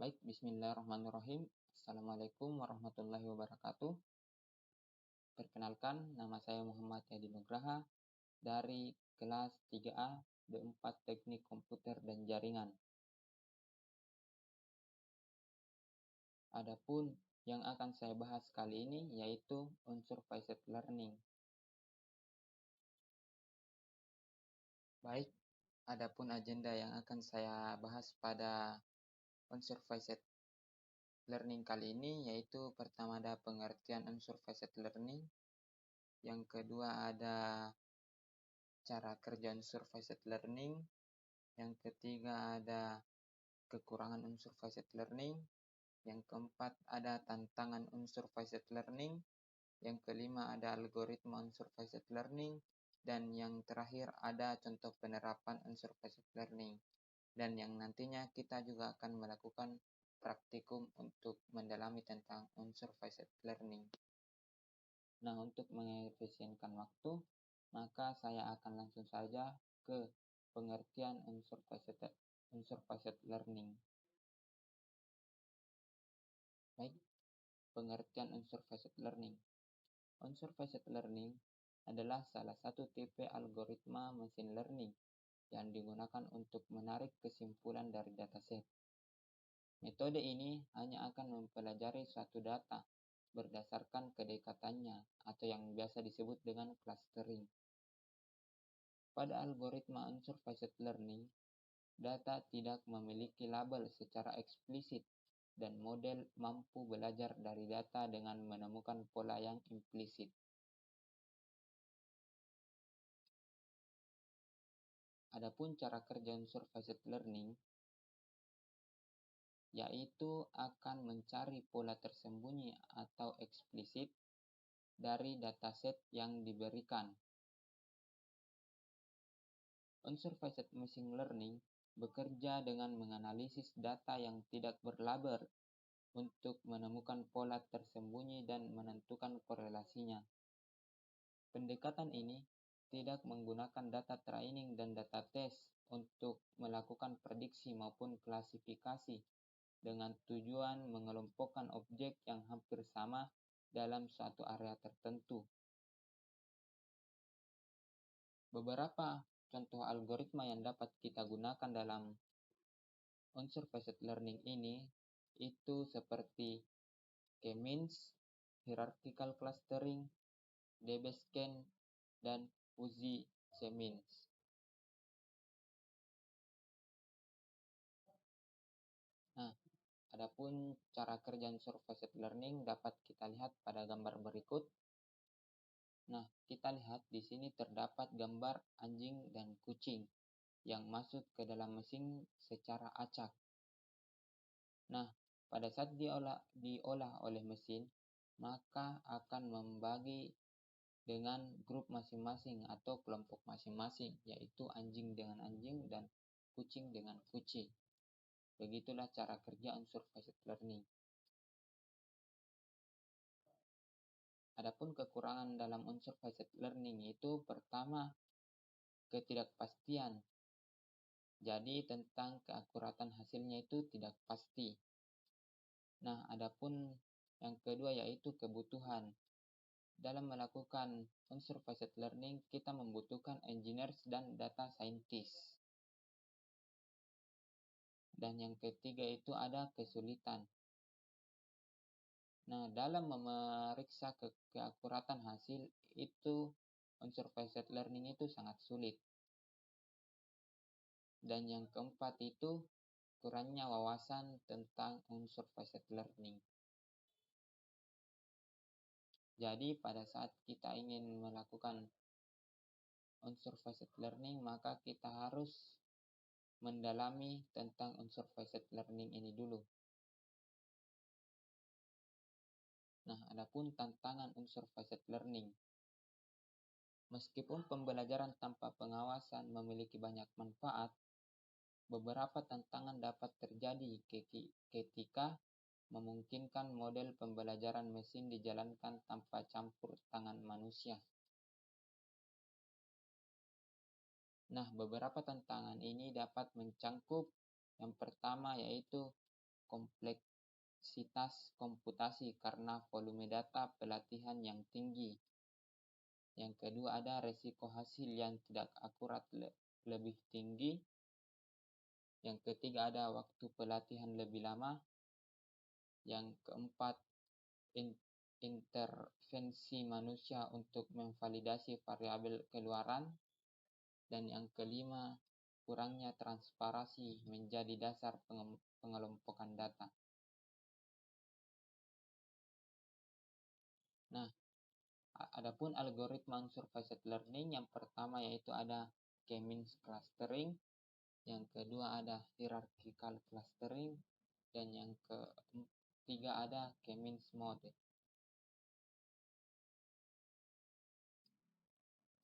Baik, bismillahirrahmanirrahim. Assalamualaikum warahmatullahi wabarakatuh. Perkenalkan, nama saya Muhammad Yadi Nugraha dari kelas 3A D4 Teknik Komputer dan Jaringan. Adapun yang akan saya bahas kali ini yaitu unsupervised learning. Baik, adapun agenda yang akan saya bahas pada unsupervised learning kali ini yaitu pertama ada pengertian unsupervised learning, yang kedua ada cara kerja unsupervised learning, yang ketiga ada kekurangan unsupervised learning, yang keempat ada tantangan unsupervised learning, yang kelima ada algoritma unsupervised learning, dan yang terakhir ada contoh penerapan unsupervised learning. Dan yang nantinya kita juga akan melakukan praktikum untuk mendalami tentang unsupervised learning. Nah, untuk mengefisienkan waktu, maka saya akan langsung saja ke pengertian unsupervised learning. Baik, pengertian unsupervised learning. Unsupervised learning adalah salah satu tipe algoritma machine learning yang digunakan untuk menarik kesimpulan dari dataset. Metode ini hanya akan mempelajari suatu data berdasarkan kedekatannya atau yang biasa disebut dengan clustering. Pada algoritma unsupervised learning, data tidak memiliki label secara eksplisit dan model mampu belajar dari data dengan menemukan pola yang implisit. Adapun cara kerja unsupervised learning yaitu akan mencari pola tersembunyi atau eksplisit dari dataset yang diberikan. Unsupervised machine learning bekerja dengan menganalisis data yang tidak berlabel untuk menemukan pola tersembunyi dan menentukan korelasinya. Pendekatan ini tidak menggunakan data training dan data test untuk melakukan prediksi maupun klasifikasi dengan tujuan mengelompokkan objek yang hampir sama dalam suatu area tertentu. Beberapa contoh algoritma yang dapat kita gunakan dalam unsupervised learning ini itu seperti K-means, hierarchical clustering, DB-scan, dan Fuzzy C-means. Nah, adapun cara kerja unsupervised learning dapat kita lihat pada gambar berikut. Nah, kita lihat di sini terdapat gambar anjing dan kucing yang masuk ke dalam mesin secara acak. Nah, pada saat diolah oleh mesin, maka akan membagi dengan grup masing-masing atau kelompok masing-masing, yaitu anjing dengan anjing dan kucing dengan kucing. Begitulah cara kerja unsupervised learning. Adapun kekurangan dalam unsupervised learning itu pertama, ketidakpastian. Jadi tentang keakuratan hasilnya itu tidak pasti. Nah, adapun yang kedua yaitu kebutuhan. Dalam melakukan unsupervised learning, kita membutuhkan engineers dan data scientist. Dan yang ketiga itu ada kesulitan. Nah, dalam memeriksa keakuratan hasil itu unsupervised learning itu sangat sulit. Dan yang keempat itu kurangnya wawasan tentang unsupervised learning. Jadi pada saat kita ingin melakukan unsupervised learning, maka kita harus mendalami tentang unsupervised learning ini dulu. Nah, adapun tantangan unsupervised learning. Meskipun pembelajaran tanpa pengawasan memiliki banyak manfaat, beberapa tantangan dapat terjadi ketika memungkinkan model pembelajaran mesin dijalankan tanpa campur tangan manusia. Nah, beberapa tantangan ini dapat mencangkup yang pertama yaitu kompleksitas komputasi karena volume data pelatihan yang tinggi. Yang kedua ada resiko hasil yang tidak akurat lebih tinggi. Yang ketiga ada waktu pelatihan lebih lama. Yang keempat, intervensi manusia untuk memvalidasi variabel keluaran. Dan yang kelima, kurangnya transparansi menjadi dasar pengelompokan data. Nah, adapun algoritma unsupervised learning, yang pertama yaitu ada K-means clustering, yang kedua ada hierarchical clustering, dan yang ketiga ada K-means mode.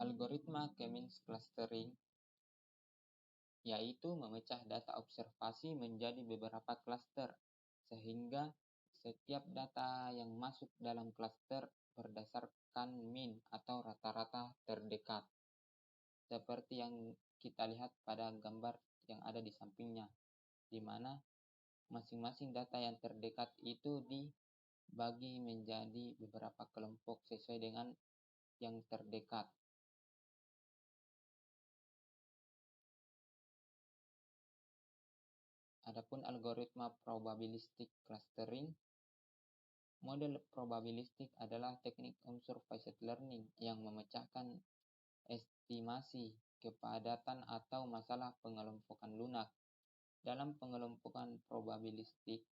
Algoritma K-means clustering yaitu memecah data observasi menjadi beberapa klaster, sehingga setiap data yang masuk dalam klaster berdasarkan mean atau rata-rata terdekat. Seperti yang kita lihat pada gambar yang ada di sampingnya, di mana masing-masing data yang terdekat itu dibagi menjadi beberapa kelompok sesuai dengan yang terdekat. Adapun algoritma probabilistic clustering, model probabilistik adalah teknik unsupervised learning yang memecahkan estimasi kepadatan atau masalah pengelompokan lunak. Dalam pengelompokan probabilistik,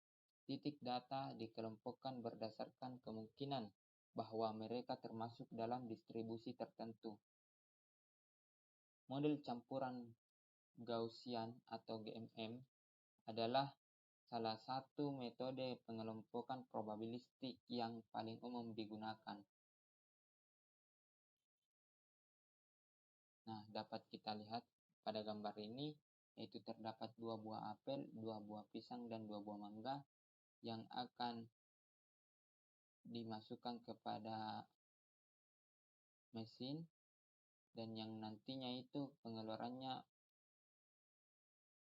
titik data dikelompokkan berdasarkan kemungkinan bahwa mereka termasuk dalam distribusi tertentu. Model campuran Gaussian atau GMM adalah salah satu metode pengelompokan probabilistik yang paling umum digunakan. Nah, dapat kita lihat pada gambar ini, yaitu terdapat 2 buah apel, 2 buah pisang, dan 2 buah mangga yang akan dimasukkan kepada mesin, dan yang nantinya itu pengeluarannya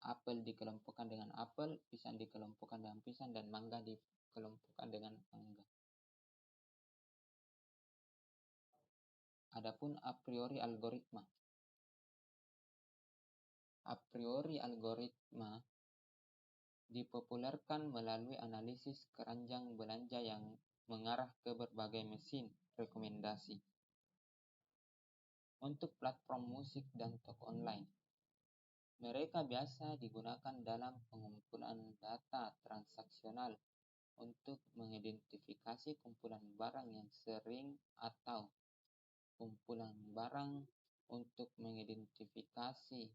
apel dikelompokkan dengan apel, pisang dikelompokkan dengan pisang, dan mangga dikelompokkan dengan mangga. Adapun a priori algoritma. A priori algoritma dipopulerkan melalui analisis keranjang belanja yang mengarah ke berbagai mesin rekomendasi. Untuk platform musik dan toko online, mereka biasa digunakan dalam pengumpulan data transaksional untuk mengidentifikasi kumpulan barang yang sering atau kumpulan barang untuk mengidentifikasi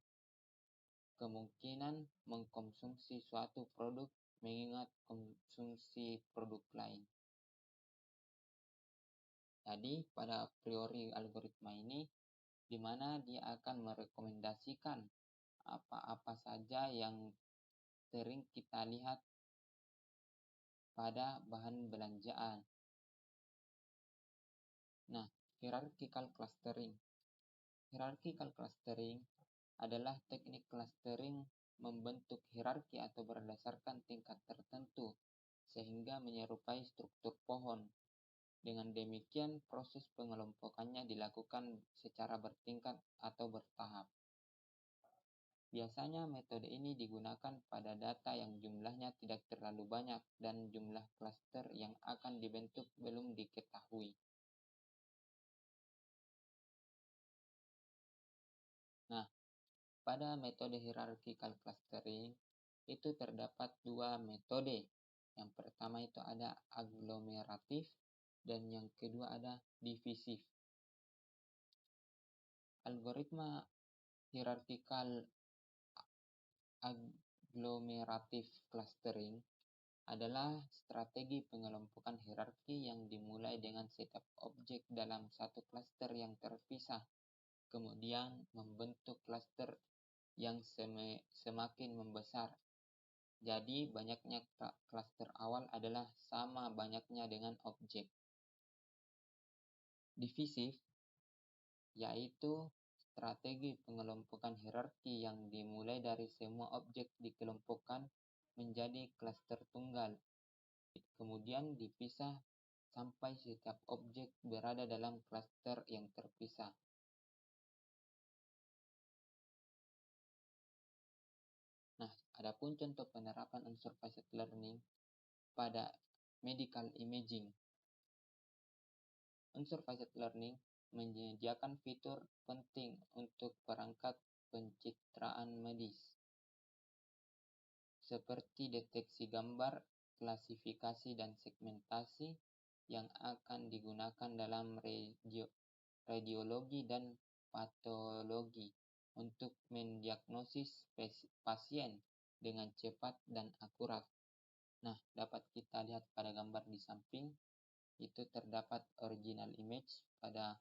kemungkinan mengkonsumsi suatu produk mengingat konsumsi produk lain. Jadi pada a priori algoritma ini, di mana dia akan merekomendasikan apa-apa saja yang sering kita lihat pada bahan belanjaan. Nah, hierarchical clustering. Hierarchical clustering adalah teknik clustering membentuk hierarki atau berdasarkan tingkat tertentu, sehingga menyerupai struktur pohon. Dengan demikian, proses pengelompokannya dilakukan secara bertingkat atau bertahap. Biasanya metode ini digunakan pada data yang jumlahnya tidak terlalu banyak dan jumlah klaster yang akan dibentuk belum diketahui. Nah, pada metode hierarchical clustering itu terdapat 2 metode. Yang pertama itu ada aglomeratif dan yang kedua ada divisif. Algoritma hierarchical aglomeratif clustering adalah strategi pengelompokan hierarki yang dimulai dengan setiap objek dalam satu klaster yang terpisah, kemudian membentuk klaster yang semakin membesar. Jadi banyaknya klaster awal adalah sama banyaknya dengan objek. Divisif yaitu strategi pengelompokan hierarki yang dimulai dari semua objek dikelompokkan menjadi klaster tunggal, kemudian dipisah sampai setiap objek berada dalam klaster yang terpisah. Nah, adapun contoh penerapan unsupervised learning pada medical imaging. Unsupervised learning menyediakan fitur penting untuk perangkat pencitraan medis, seperti deteksi gambar, klasifikasi, dan segmentasi yang akan digunakan dalam radiologi dan patologi untuk mendiagnosis pasien dengan cepat dan akurat. Nah, dapat kita lihat pada gambar di samping, itu terdapat original image pada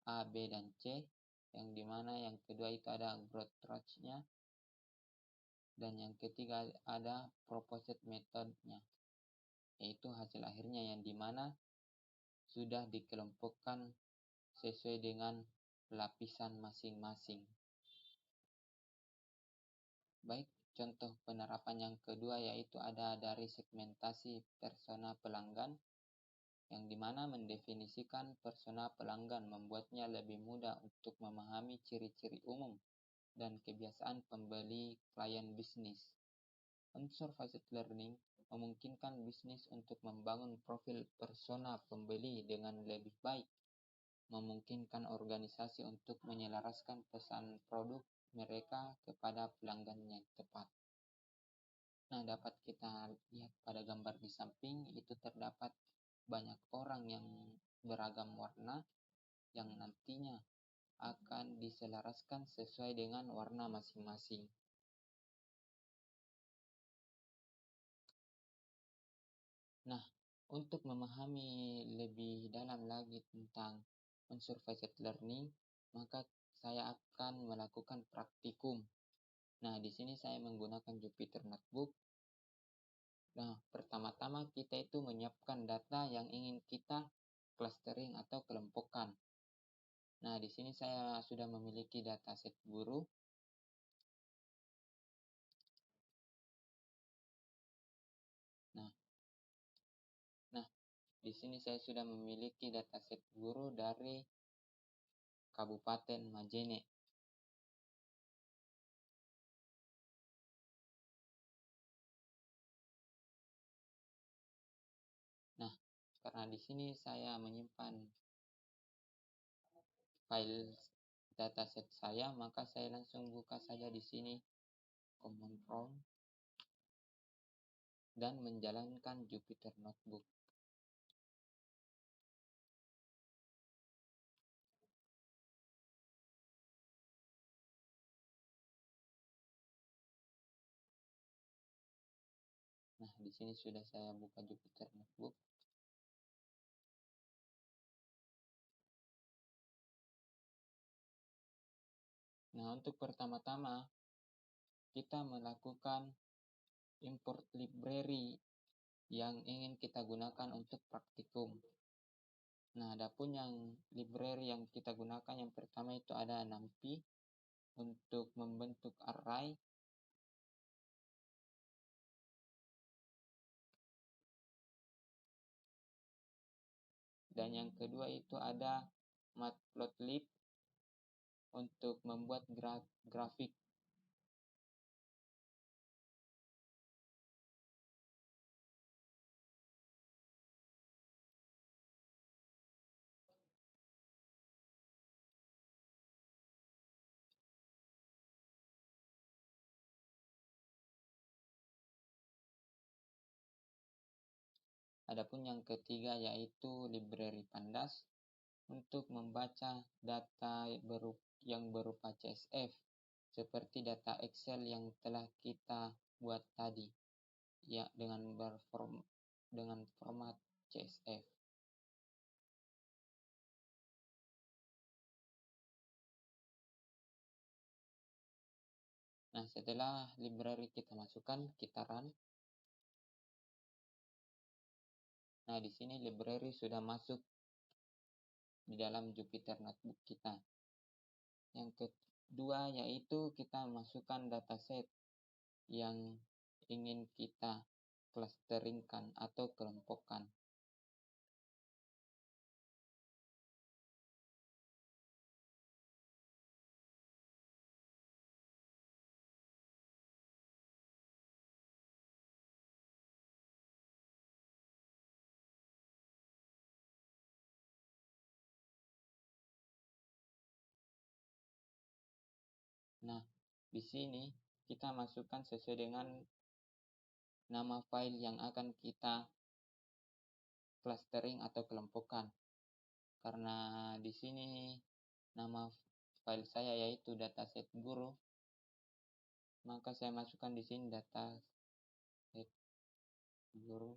A, B, dan C, yang dimana yang kedua itu ada growth trace-nya, dan yang ketiga ada proposed method-nya, yaitu hasil akhirnya yang dimana sudah dikelompokkan sesuai dengan lapisan masing-masing. Baik, contoh penerapan yang kedua yaitu ada dari segmentasi persona pelanggan, yang dimana mendefinisikan persona pelanggan membuatnya lebih mudah untuk memahami ciri-ciri umum dan kebiasaan pembeli klien bisnis. Unsupervised learning memungkinkan bisnis untuk membangun profil persona pembeli dengan lebih baik, memungkinkan organisasi untuk menyelaraskan pesan produk mereka kepada pelanggan yang tepat. Nah, dapat kita lihat pada gambar di samping, itu terdapat banyak orang yang beragam warna yang nantinya akan diselaraskan sesuai dengan warna masing-masing. Nah, untuk memahami lebih dalam lagi tentang unsupervised learning, maka saya akan melakukan praktikum. Nah, di sini saya menggunakan Jupyter Notebook. Nah, pertama-tama kita itu menyiapkan data yang ingin kita clustering atau kelompokkan. Nah, di sini saya sudah memiliki dataset guru. Nah, di sini saya sudah memiliki dataset guru dari Kabupaten Majene. Nah, karena di sini saya menyimpan file dataset saya, maka saya langsung buka saja di sini command prompt dan menjalankan Jupyter Notebook. Nah, di sini sudah saya buka Jupyter Notebook. Nah, untuk pertama-tama kita melakukan import library yang ingin kita gunakan untuk praktikum. Nah, adapun yang library yang kita gunakan yang pertama itu ada NumPy untuk membentuk array. Dan yang kedua itu ada Matplotlib untuk membuat grafik. Adapun yang ketiga yaitu library Pandas untuk membaca data yang berupa CSV seperti data Excel yang telah kita buat tadi, ya, dengan format CSV. Nah, setelah library kita masukkan, kita run. Nah, di sini library sudah masuk di dalam Jupyter Notebook kita. Yang kedua yaitu kita masukkan dataset yang ingin kita clusteringkan atau kelompokkan. Nah, di sini kita masukkan sesuai dengan nama file yang akan kita clustering atau kelompokkan. Karena di sini nama file saya yaitu dataset guru, maka saya masukkan di sini dataset guru.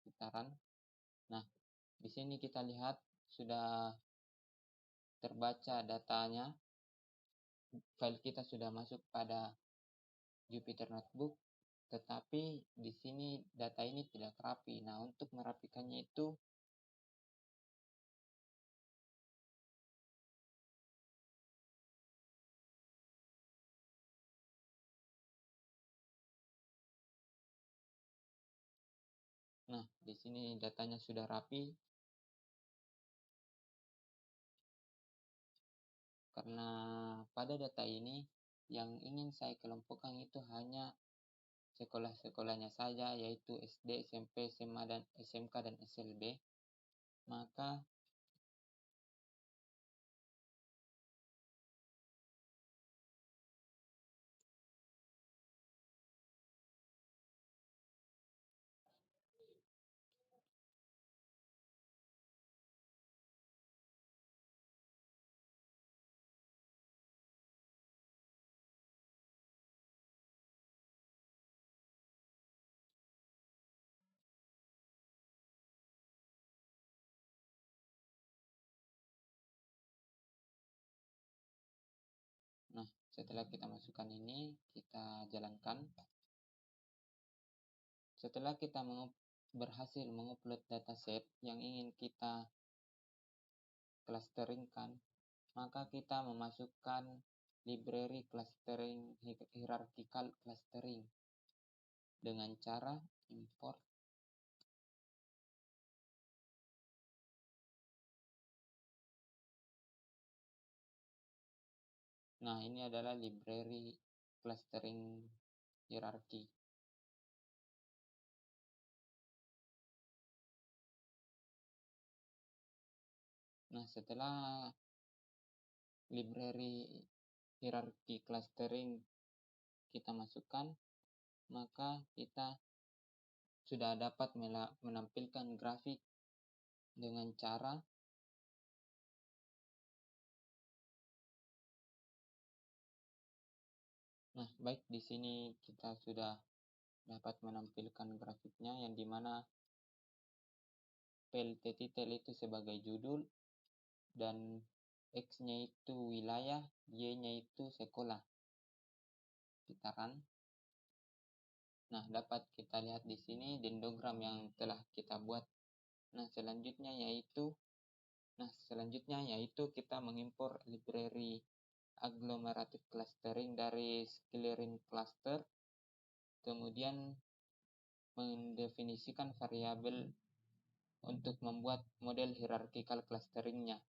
Putaran. Nah, di sini kita lihat sudah terbaca datanya. File kita sudah masuk pada Jupyter Notebook, tetapi di sini data ini tidak rapi. Nah, untuk merapikannya itu nah, di sini datanya sudah rapi. Karena pada data ini yang ingin saya kelompokkan itu hanya sekolah-sekolahnya saja, yaitu SD, SMP, SMA, dan SMK, dan SLB. Maka nah, setelah kita masukkan ini, kita jalankan. Setelah kita berhasil mengupload dataset yang ingin kita clusteringkan, maka kita memasukkan library clustering hierarchical clustering dengan cara import. Nah, ini adalah library clustering hierarchy. Nah, setelah library hierarchy clustering kita masukkan, maka kita sudah dapat menampilkan grafik dengan cara nah, baik, di sini kita sudah dapat menampilkan grafiknya yang dimana PLT titel itu sebagai judul dan X-nya itu wilayah, Y-nya itu sekolah. Putaran. Nah, dapat kita lihat di sini dendrogram yang telah kita buat. Nah, selanjutnya yaitu kita mengimpor library agglomerative clustering dari Sklearn cluster, kemudian mendefinisikan variabel untuk membuat model hierarchical clusteringnya.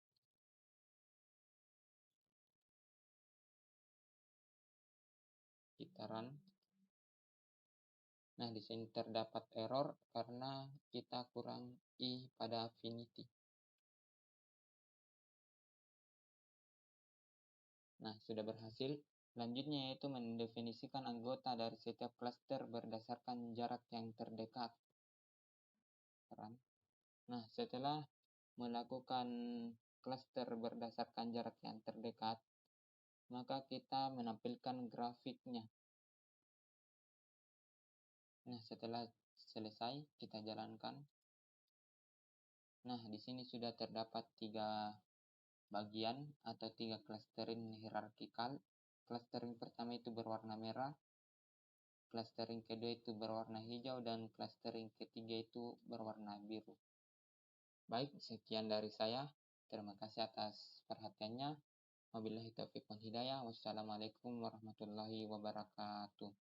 Kita run. Nah, di sini terdapat error karena kita kurang I pada affinity. Nah, sudah berhasil. Selanjutnya yaitu mendefinisikan anggota dari setiap cluster berdasarkan jarak yang terdekat. Nah, setelah melakukan cluster berdasarkan jarak yang terdekat, maka kita menampilkan grafiknya. Nah, setelah selesai, kita jalankan. Nah, di sini sudah terdapat 3 bagian atau 3 clustering hierarchical. Clustering pertama itu berwarna merah, clustering kedua itu berwarna hijau, dan clustering ketiga itu berwarna biru. Baik, sekian dari saya. Terima kasih atas perhatiannya. Wabillahi taufiq wal hidayah. Wassalamualaikum warahmatullahi wabarakatuh.